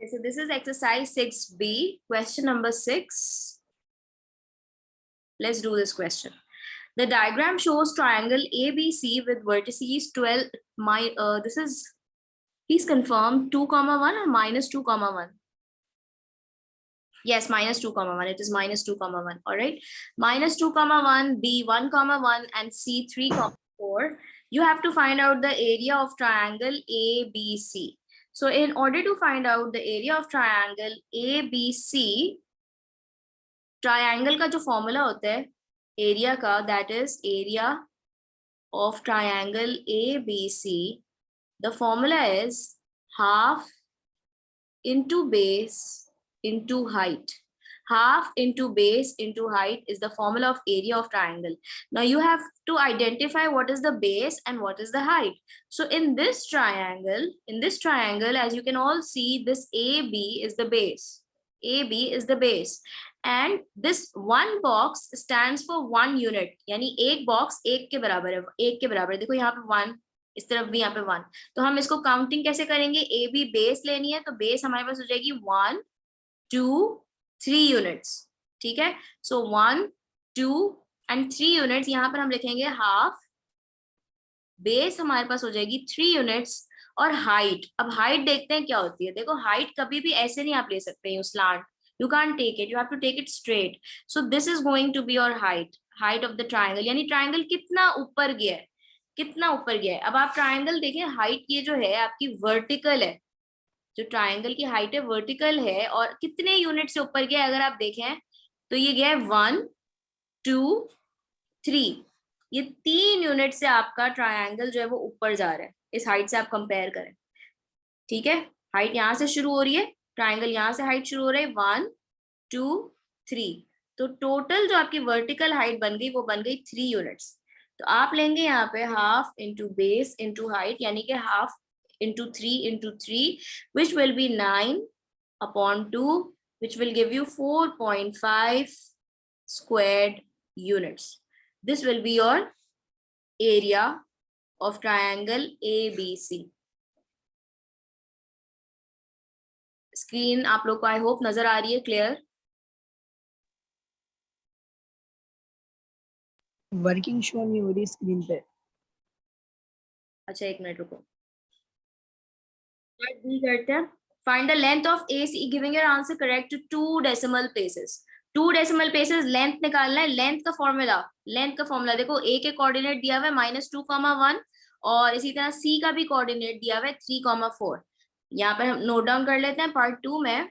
Okay, so this is exercise 6B, question number 6. Let's do this question. The diagram shows triangle ABC with vertices 12. This is, please confirm 2, 1 or minus 2, 1. Yes, minus 2, 1. It is minus 2, 1. All right. Minus 2, 1, B 1, 1, and C 3, 4. You have to find out the area of triangle ABC. So in order to find out the area of triangle ABC, triangle का जो formula होता है area का, that is area of triangle ABC. The formula is half into base into height. Half into base into height is the formula of area of triangle. Now you have to identify what is the base and what is the height. So in this triangle, as you can all see, this AB is the base. AB is the base. And this one box stands for 1 unit. यानी एक box एक के बराबर है, एक के बराबर है. देखो यहाँ पे 1, इस तरफ भी यहाँ पे 1. तो हम इसको काउंटिंग कैसे करेंगे? ए बी बेस लेनी है, तो बेस हमारे पास हो जाएगी 1, 2, 3 यूनिट्स. ठीक है. सो 1, 2 and 3 यूनिट्स. यहाँ पर हम लिखेंगे हाफ. बेस हमारे पास हो जाएगी 3 यूनिट्स. और हाइट, अब हाइट देखते हैं क्या होती है. देखो हाइट कभी भी ऐसे नहीं आप ले सकते हैं slant. You can't take it. You have to take it straight. So this is going to be your height of the triangle. यानी ट्राइंगल कितना ऊपर गया है, कितना ऊपर गया है. अब आप ट्राइंगल देखें, हाइट ये जो है आपकी वर्टिकल है. जो ट्राइंगल की हाइट है वर्टिकल है. और कितने यूनिट से ऊपर गया है अगर आप देखें तो ये गया है 1, 2, 3. ये 3 यूनिट से आपका ट्राइंगल जो है वो ऊपर जा रहा है. इस हाइट से आप कंपेयर करें. ठीक है. हाइट यहाँ से शुरू हो रही है, ट्राइंगल यहाँ से हाइट शुरू हो रही है 1, 2, 3. तो टोटल जो आपकी वर्टिकल हाइट बन गई वो बन गई 3 यूनिट्स. तो आप लेंगे यहाँ पे half into base into height, यानी कि half into 3 which will be 9/2, which will give you 4.5 squared units. This will be your area of triangle ABC. Screen आप लोग को आई होप नजर आ रही है क्लियर. वर्किंग शो नहीं हो रही स्क्रीन पे. अच्छा एक मिनट रुको. करते हैं. Find the length of AC giving your answer correct to 2 decimal places. 2 decimal places length निकालना है. लेंथ का फॉर्मूला देखो. A के कोऑर्डिनेट दिया हुआ है -2, 1 और इसी तरह C का भी कोऑर्डिनेट दिया हुआ है 3, 4. यहाँ पर हम नोट डाउन कर लेते हैं. पार्ट 2 में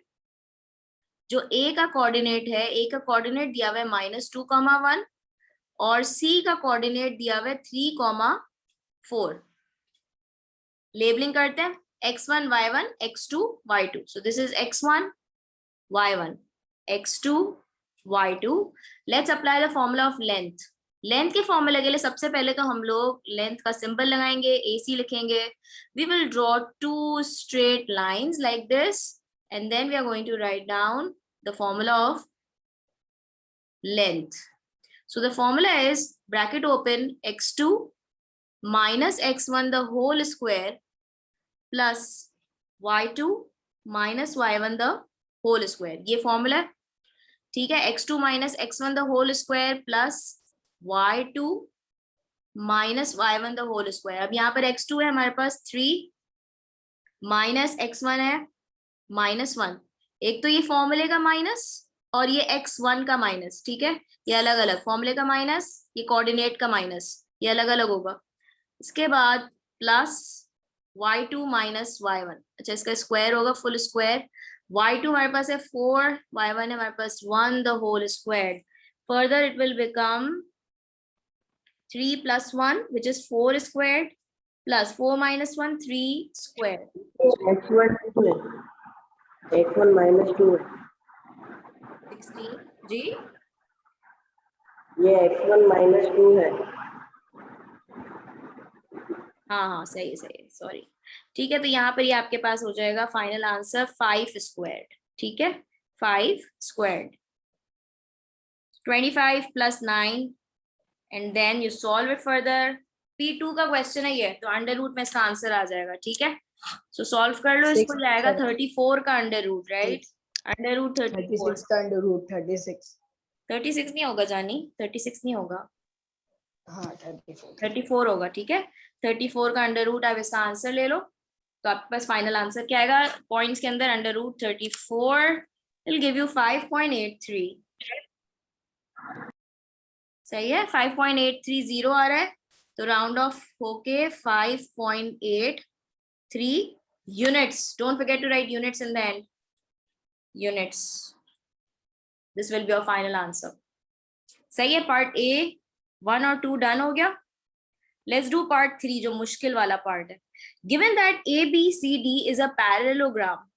जो A का कोऑर्डिनेट है, A का कोऑर्डिनेट दिया हुआ है -2, 1 और C का कोऑर्डिनेट दिया हुआ है 3, 4. लेबलिंग करते हैं. x1, y1, x2, y2. So this is x1, y1, x2, y2. Let's apply the formula of length. Length के फॉर्मूले के लिए सबसे पहले तो हम लोग लेंथ का सिंबल लगाएंगे, AC लिखेंगे. We will draw 2 straight lines like this and then we are going to write down the formula of length. So the formula is bracket open x2 minus x1 the whole square plus y2 minus y1 the whole square. ये formula है. ठीक है. x2 minus x1 the whole square plus y2 minus y1 the whole square. अब यहाँ पर x2 है हमारे पास 3 minus x1 है -1. एक तो ये फॉर्मूले का माइनस और ये x1 का माइनस. ठीक है. ये अलग अलग, फॉर्मूले का माइनस, ये कोऑर्डिनेट का माइनस, ये अलग अलग होगा. इसके बाद प्लस y2 minus y1. अच्छा इसका स्क्वायर होगा, फुल स्क्वायर. y2 हमारे पास है 4, y1 है हमारे पास 1 the whole squared. Further it will become 3 plus 1 which is 4 squared plus 4 minus 1 3 squared. x1 minus 2 16 जी. ये x1 minus 2 है. हाँ सही है सॉरी. ठीक है. तो यहाँ पर ये आपके पास हो जाएगा फाइनल आंसर 5 स्क्वायर्ड. ठीक है. 5 squared. 25 plus 9 and then you solve it further. P2 का क्वेश्चन है ये, तो अंडर रूट में इसका आंसर आ जाएगा. ठीक है. सो सॉल्व कर लो इसको, 6 जाएगा 34 का under root, right, under root 34। 36 का अंडर रूट 36। 36 नहीं होगा जानी, 36 नहीं होगा, हाँ 34। 34 होगा, ठीक है। 34 का अंडर रूट, आप इसका आंसर ले लो, तो आपके पास फाइनल आंसर क्या आएगा पॉइंट्स के अंदर, under root 34 will give you 5.83। सही है, 5.830 आ रहा है, तो राउंड ऑफ होके 5.83 units. Don't forget to write units in the end, units. This will be your final answer. सही है, पार्ट ए 1 और 2 डन हो गया। लेट्स डू पार्ट 3, जो मुश्किल वाला पार्ट है। Given that ABCD is a parallelogram,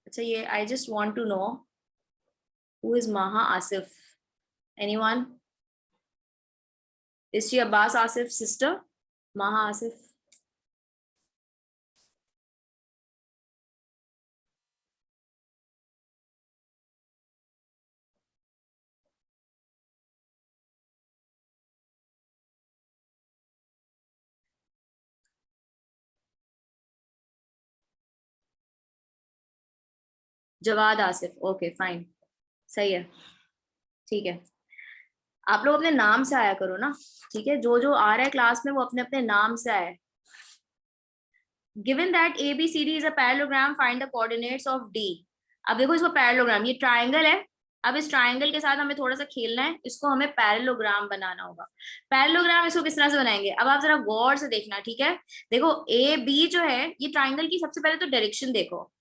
अच्छा ये I just want to know who is Maha Asif, anyone? Is she Abbas Asif's sister, Maha Asif? Jawad Asif, okay fine, सही है, ठीक है। आप लोग अपने नाम से आया करो ना, ठीक है, जो जो आ रहा है क्लास में वो अपने अपने नाम से आए। Given that ABCD is a parallelogram, find the coordinates of D। अब देखो इसको पैरेललोग्राम, ये ट्राइंगल है, अब इस ट्राइंगल के साथ हमें थोड़ा सा खेलना है, इसको हमें पैरेललोग्राम बनाना होगा। पैरेललोग्राम इसको किस तरह से बनाएंगे, अब आप जरा गौर से देखना, ठीक है। देखो AB जो है ये ट्राइंगल की, सबसे पहले तो डायरेक्शन देखो,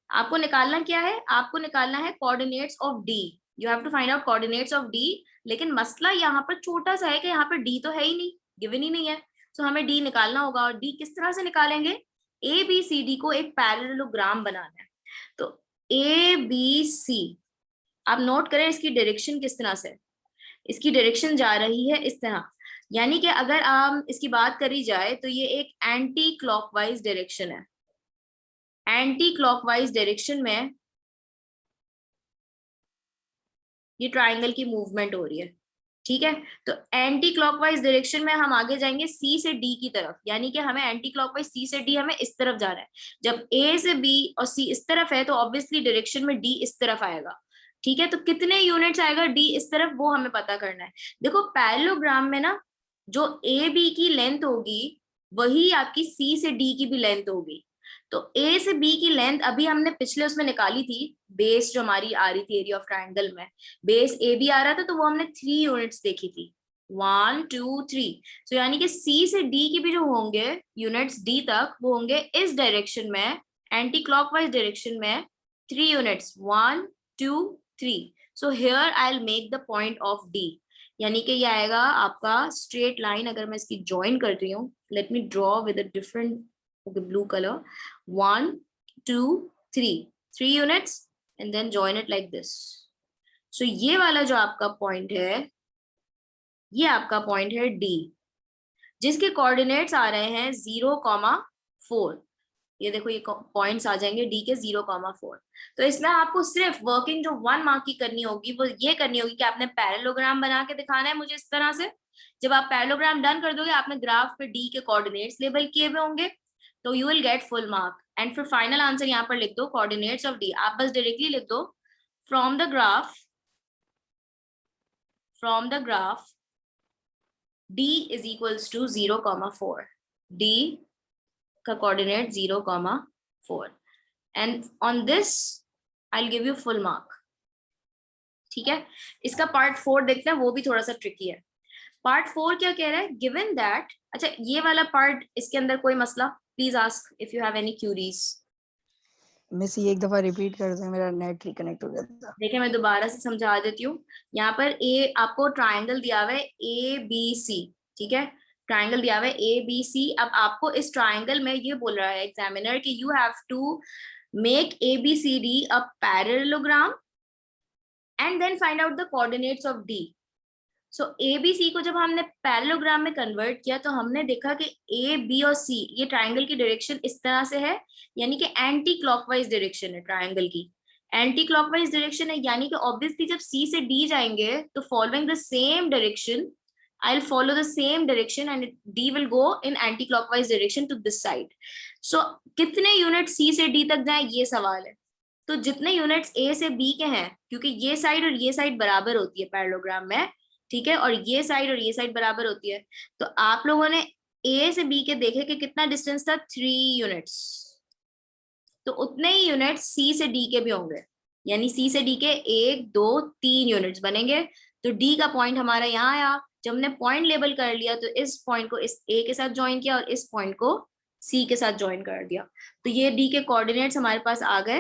आपको निकालना क्या है, आपको निकालना है coordinates of D। You have to find out coordinates of D। लेकिन मसला यहाँ पर छोटा सा है कि यहाँ पर D तो है ही नहीं, गिवन ही नहीं है, तो हमें D निकालना होगा। और D किस तरह से निकालेंगे, ABCD को एक पैरेललोग्राम बनाना है, तो ABC, आप नोट करें इसकी डायरेक्शन किस तरह से, इसकी डायरेक्शन जा रही है इस तरह, यानी कि अगर आप इसकी बात करी जाए तो ये एक एंटी क्लॉकवाइज डायरेक्शन है। एंटी क्लॉकवाइज डायरेक्शन में ये ट्राइंगल की मूवमेंट हो रही है, ठीक है। तो एंटी क्लॉकवाइज डायरेक्शन में हम आगे जाएंगे C से D की तरफ, यानी कि हमें एंटी क्लॉकवाइज C से D हमें इस तरफ जाना है। जब A से B और C इस तरफ है तो ऑब्वियसली डायरेक्शन में D इस तरफ आएगा, ठीक है। तो कितने यूनिट्स आएगा D इस तरफ, वो हमें पता करना है। देखो पैरेललोग्राम में ना, जो AB की लेंथ होगी वही आपकी C से D की भी लेंथ होगी। तो A से B की लेंथ अभी हमने पिछले उसमें निकाली थी, बेस जो हमारी आ रही थी एरिया ऑफ ट्राइंगल में, बेस AB आ रहा था, तो वो हमने 3 यूनिट्स देखी थी, 1 2 3। तो यानी कि C से D की भी जो होंगे यूनिट्स D तक, वो होंगे इस डायरेक्शन में, एंटी क्लॉकवाइज डायरेक्शन में 3 units, 1 2 3। So here I will make the point of D, यानी कि ये आएगा आपका स्ट्रेट लाइन। अगर मैं इसकी ज्वाइन कर रही हूँ, let me draw with a different blue color, 1 2 3 units and then join it like this. So ये वाला जो आपका पॉइंट है, ये आपका पॉइंट है D, जिसके कोऑर्डिनेट्स आ रहे हैं 0,4। ये देखो ये पॉइंट्स आ जाएंगे D के 0,4। तो इसमें आपको सिर्फ वर्किंग जो 1 मार्क की करनी होगी वो ये करनी होगी कि आपने पैरेललोग्राम बना के दिखाना है मुझे इस तरह से। जब आप पैरेललोग्राम डन कर दोगे, आपने ग्राफ पे D के कोऑर्डिनेट्स लेबल किए हुए होंगे, तो you will get full mark. And फिर फाइनल आंसर यहाँ पर लिख दो, कोऑर्डिनेट्स ऑफ D। आप बस डायरेक्टली लिख दो from the graph D is equals to 0,4। D का coordinate 0,4 and on this I will give you full mark, ठीक है। इसका पार्ट 4 देखते हैं, वो भी थोड़ा सा ट्रिकी है। पार्ट 4 क्या कह रहा है, गिवन दैट, अच्छा ये वाला पार्ट, इसके अंदर कोई मसला, please ask if you have any curies. Miss ये एक दफा रिपीट कर दे, मेरा नेट रिकनेक्ट हो गया था। देखिए मैं दोबारा से समझा देती हूँ। यहाँ पर आपको ट्राइंगल दिया हुआ है ABC, ठीक है, ट्राइंगल दिया हुआ है ABC। अब आपको इस ट्राइंगल में ये बोल रहा है एग्जामिनर कि you have to make ABCD a parallelogram and then find out the coordinates of D। So ABC को जब हमने पैरेललोग्राम में कन्वर्ट किया तो हमने देखा कि A, B और C ये ट्राइंगल की डायरेक्शन इस तरह से है, यानी कि एंटी क्लॉकवाइज डायरेक्शन है ट्राइंगल की। एंटी क्लॉकवाइज डायरेक्शन है, यानी कि ऑब्वियसली जब सी से डी जाएंगे तो following the same direction, I'll follow the same direction and D will go in anti-clockwise direction to this side. So कितने यूनिट C से D तक जाए ये सवाल है। तो जितने यूनिट्स A से B के हैं, क्योंकि ये साइड और ये साइड बराबर होती है पैरेललोग्राम में, ठीक है, और ये साइड और ये साइड बराबर होती है, तो आप लोगों ने A से B के देखे कि कितना डिस्टेंस था, 3 यूनिट्स, तो उतने ही यूनिट्स C से D के भी होंगे, यानी C से D के 1 2 3 यूनिट्स बनेंगे। तो D का पॉइंट हमारा यहाँ आया। जब हमने पॉइंट लेबल कर लिया तो इस पॉइंट को इस A के साथ ज्वाइन किया और इस पॉइंट को C के साथ ज्वाइन कर दिया, तो ये D के कोऑर्डिनेट्स हमारे पास आ गए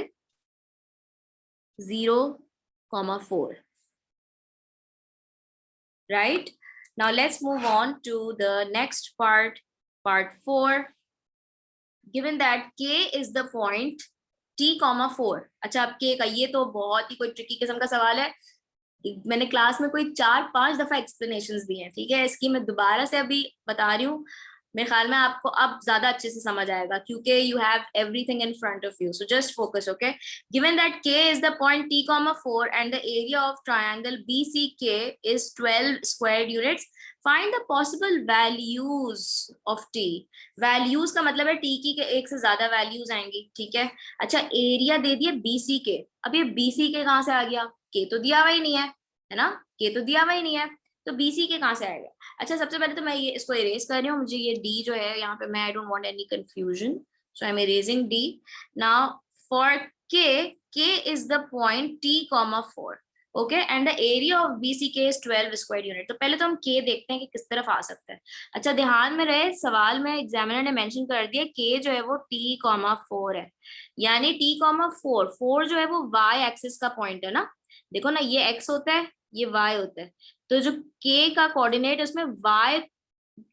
0,4. Right? Now let's move on to the next part, part 4. Given that K is the point T, 4. अच्छा, अब K का ये तो बहुत ही कोई ट्रिकी किस्म का सवाल है, मैंने क्लास में कोई 4-5 दफा एक्सप्लेनेशंस दिए हैं, ठीक है, इसकी मैं दोबारा से अभी बता रही हूँ, मेरे ख्याल में आपको अब ज्यादा अच्छे से समझ आएगा क्योंकि you have everything in front of you, so just focus, okay. Given that K is the point T, 4 and the area of triangle BCK is 12 squared units, find the possible values of T. Values का मतलब है T की के एक से ज्यादा values आएंगी, ठीक है। अच्छा, एरिया दे दिया BCK, अब ये BCK कहाँ से आ गया, K तो दिया हुआ ही नहीं है ना, K तो दिया हुआ ही नहीं है, तो BCK कहाँ से आएगा। अच्छा, सबसे पहले तो मैं ये इसको इरेज कर रही हूँ, मुझे ये D जो है यहाँ पे, मैं I don't want any confusion, so I am erasing D now for K is the point T, 4, okay, and the area of BCK is 12 square unit. तो पहले तो हम K देखते हैं कि किस तरफ आ सकता है। अच्छा, ध्यान में रहे, सवाल में एग्जामिनर ने मेंशन कर दिया K जो है वो T, 4 है, यानी T, 4 जो है वो Y एक्सिस का पॉइंट है ना, देखो ना, ये X होता है, ये Y होता है, तो जो K का कोऑर्डिनेट उसमें Y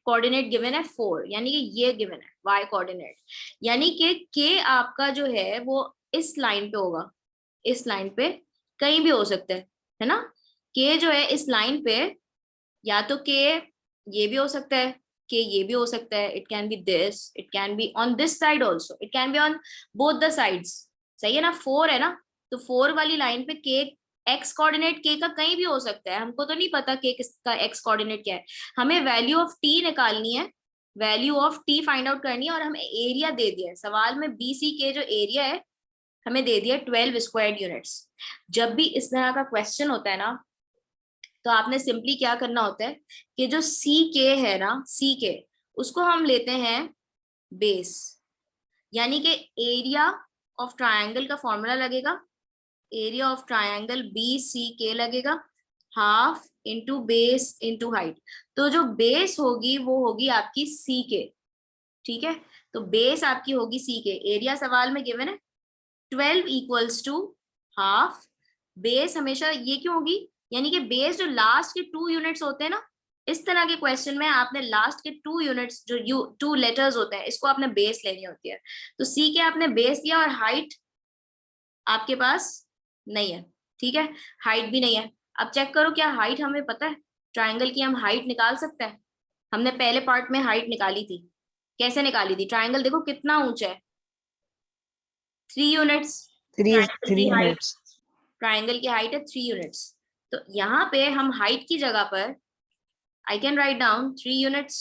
कोऑर्डिनेट गिवन है 4, यानी कि ये गिवन है Y कोऑर्डिनेट, यानी कि K आपका जो है वो इस लाइन पे होगा, इस लाइन पे कहीं भी हो सकता है ना, K जो है इस लाइन पे, या तो K ये भी हो सकता है, K ये भी हो सकता है, it can B this, it can be on this side also, it can be on both the sides, सही है ना, 4 है ना, तो 4 वाली लाइन पे K एक्स कोऑर्डिनेट K का कहीं भी हो सकता है, हमको तो नहीं पता K किसका एक्स कोऑर्डिनेट क्या है, हमें वैल्यू ऑफ T निकालनी है, value of T find out करनी है, और हमें एरिया दे दिया है सवाल में, BCK जो एरिया है हमें दे दिया 12 स्क्वायर्ड यूनिट्स। जब भी इस तरह का क्वेश्चन होता है ना, तो आपने सिंपली क्या करना होता है कि जो CK है ना, CK उसको हम लेते हैं बेस, यानी कि एरिया ऑफ ट्रायंगल का फॉर्मूला लगेगा, एरिया ऑफ ट्रायंगल BCK लगेगा half into base into height, तो जो बेस होगी वो होगी आपकी CK, ठीक है, तो बेस आपकी होगी CK, एरिया सवाल में गिवन है 12 इक्वल्स टू हाफ, बेस हमेशा ये क्यों होगी, यानी कि बेस जो लास्ट के 2 यूनिट्स होते हैं ना, इस तरह के क्वेश्चन में आपने लास्ट के 2 यूनिट्स जो 2 लेटर्स होते हैं इसको आपने बेस लेनी होती है, तो CK आपने बेस दिया और हाइट आपके पास नहीं है, ठीक है, हाइट भी नहीं है। अब चेक करो क्या हाइट हमें पता है, ट्रायंगल की हम हाइट निकाल सकते हैं, हमने पहले पार्ट में हाइट निकाली थी, कैसे निकाली थी, ट्रायंगल देखो कितना ऊंचा है, 3 यूनिट्स, 3 यूनिट्स, ट्रायंगल की हाइट है 3 यूनिट्स, तो यहाँ पे हम हाइट की जगह पर I can write down 3 units,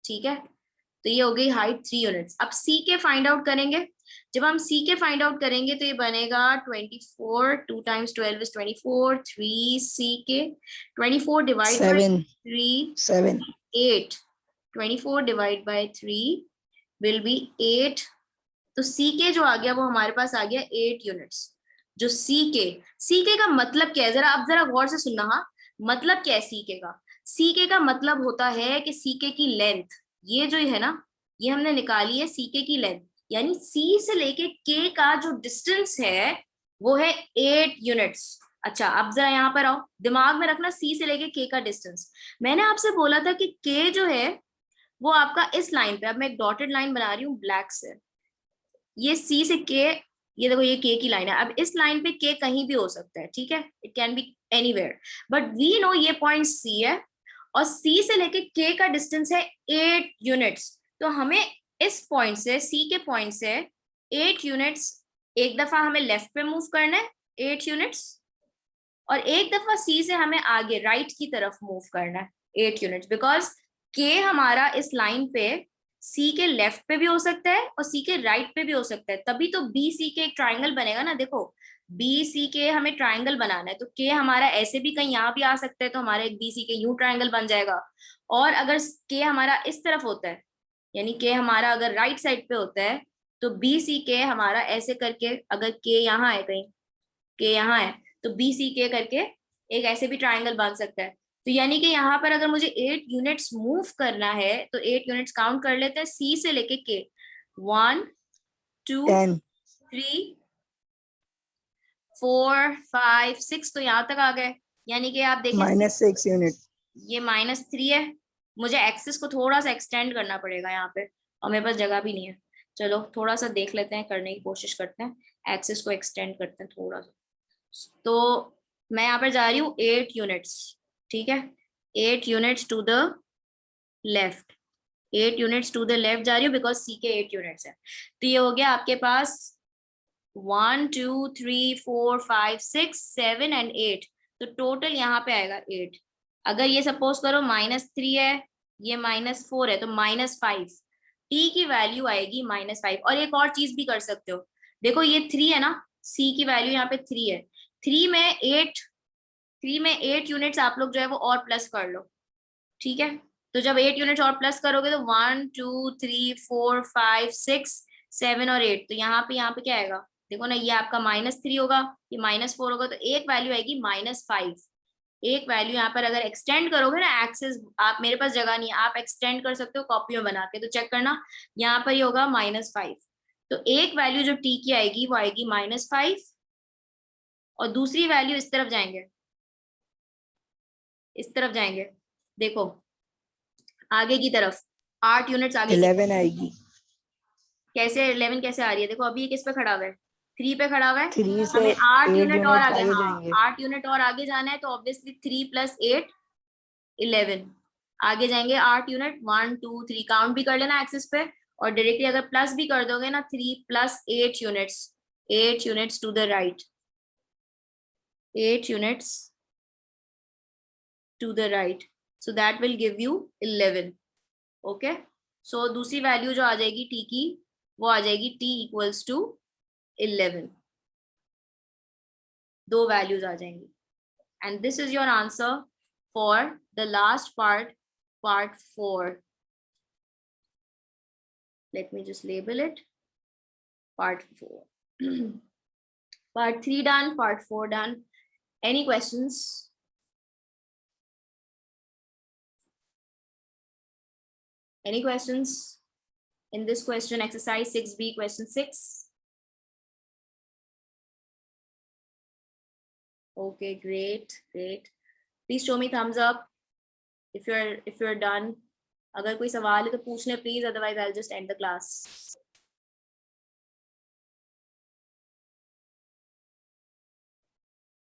ठीक है, तो ये हो गई हाइट 3 यूनिट्स। अब CK फाइंड आउट करेंगे, जब हम CK फाइंड आउट करेंगे तो ये बनेगा 24, 2 times 12 is 24, 3 CK, 24 divide by 3 8, 24 divide by 3 will be 8, तो CK जो आ गया वो हमारे पास आ गया 8 यूनिट्स। जो CK का मतलब क्या है, जरा आप जरा गौर से सुनना, हाँ, मतलब क्या है CK का मतलब होता है कि CK की लेंथ, ये जो है ना, ये हमने निकाली है CK की लेंथ, यानी C से लेके K का जो डिस्टेंस है वो है 8 यूनिट्स। अच्छा, अब जरा यहाँ पर आओ, दिमाग में रखना C से लेके K का डिस्टेंस, मैंने आपसे बोला था कि K जो है वो आपका इस लाइन पे, अब मैं एक डॉटेड लाइन बना रही हूँ ब्लैक से, ये C से K, ये देखो ये K की लाइन है, अब इस लाइन पे K कहीं भी हो सकता है, ठीक है, it can be anywhere, but we know ये पॉइंट C है और C से लेके K का डिस्टेंस है 8 यूनिट्स, तो हमें इस पॉइंट से, C के पॉइंट से 8 यूनिट्स एक दफा हमें लेफ्ट पे मूव करना है 8 यूनिट्स, और एक दफा सी से हमें आगे राइट की तरफ मूव करना है 8 यूनिट्स, बिकॉज के हमारा इस लाइन पे सी के लेफ्ट पे भी हो सकता है और सी के राइट पे भी हो सकता है, तभी तो बी सी के एक ट्राइंगल बनेगा ना। देखो बी सी के हमें ट्राइंगल बनाना है, तो के हमारा ऐसे भी कहीं यहाँ भी आ सकता है, तो हमारा एक बी सी के यू ट्राइंगल बन जाएगा। और अगर के हमारा इस तरफ होता है, यानी के हमारा अगर राइट साइड पे होता है, तो बी सी के हमारा ऐसे करके, अगर के यहाँ है कहीं, के यहाँ है, तो बी सी के करके एक ऐसे भी ट्राइंगल बन सकता है। तो यानी कि यहाँ पर अगर मुझे 8 यूनिट्स मूव करना है, तो 8 यूनिट्स काउंट कर लेते हैं सी से लेके के। 1 2 10 3 4 5 6, तो यहाँ तक आ गए। यानी कि आप देखिए -6 यूनिट। ये -3 है, मुझे एक्सिस को थोड़ा सा एक्सटेंड करना पड़ेगा यहाँ पे, और मेरे पास जगह भी नहीं है। चलो थोड़ा सा देख लेते हैं, करने की कोशिश करते हैं, एक्सिस को एक्सटेंड करते हैं थोड़ा सा। तो मैं यहाँ पर जा रही हूँ 8 यूनिट्स, ठीक है, 8 units to the left, 8 units to the left जा रही हूँ, बिकॉज सी के 8 यूनिट्स है। तो ये हो गया आपके पास 1 2 3 4 5 6 7 एंड 8, तो टोटल यहाँ पे आएगा 8। अगर ये सपोज करो -3 है, ये -4 है, तो -5, टी की वैल्यू आएगी -5। और एक और चीज भी कर सकते हो, देखो ये 3 है ना, सी की वैल्यू यहाँ पे 3 है, 3 में 8 यूनिट्स आप लोग जो है वो और प्लस कर लो, ठीक है। तो जब 8 यूनिट्स और प्लस करोगे तो 1 2 3 4 5 6 7 और 8, तो यहाँ पे क्या आएगा, देखो ना, ये आपका -3 होगा, ये -4 होगा, तो एक वैल्यू आएगी -5। एक वैल्यू यहाँ पर अगर एक्सटेंड करोगे ना एक्सेस, आप, मेरे पास जगह नहीं है, आप एक्सटेंड कर सकते हो कॉपी में बना के, तो चेक करना यहाँ पर ये होगा -5। तो एक वैल्यू जो टी की आएगी वो आएगी -5, और दूसरी वैल्यू इस तरफ जाएंगे, इस तरफ जाएंगे, देखो आगे की तरफ 8 यूनिट्स आगे की, 11 आएगी। कैसे 11 कैसे आ रही है, देखो अभी ये किस पे खड़ा हुआ है, 3 पे खड़ा हुआ है, 3 से हमें 8 8 यूनिट और यूनिट्स आगे, आगे हाँ जाएंगे। 8 यूनिट और आगे जाना है, तो ऑब्वियसली 3 + 8 11, आगे जाएंगे 8 यूनिट, 1 2 3 काउंट भी कर लेना एक्सिस पे, और डायरेक्टली अगर प्लस भी कर दोगे ना, 3 + 8 units, 8 units to the right, 8 units to the right, so that will give you 11। Okay, so दूसरी वैल्यू जो आ जाएगी t की, वो आ जाएगी t = 11, दो वैल्यूज आ जाएंगी। And this is your answer for the last part, part 4। let me just label it part 4। part 3 done, part 4 done। any questions? Any questions in this question, exercise 6b, question 6? Okay, great, great। Please show me thumbs up if you're done। अगर कोई सवाल है तो पूछ लें please, otherwise I'll just end the class।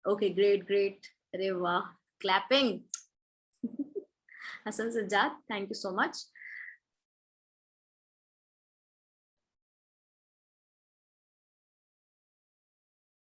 Okay, great, great। अरे वाह, clapping। Hassan Sajjad, thank you so much।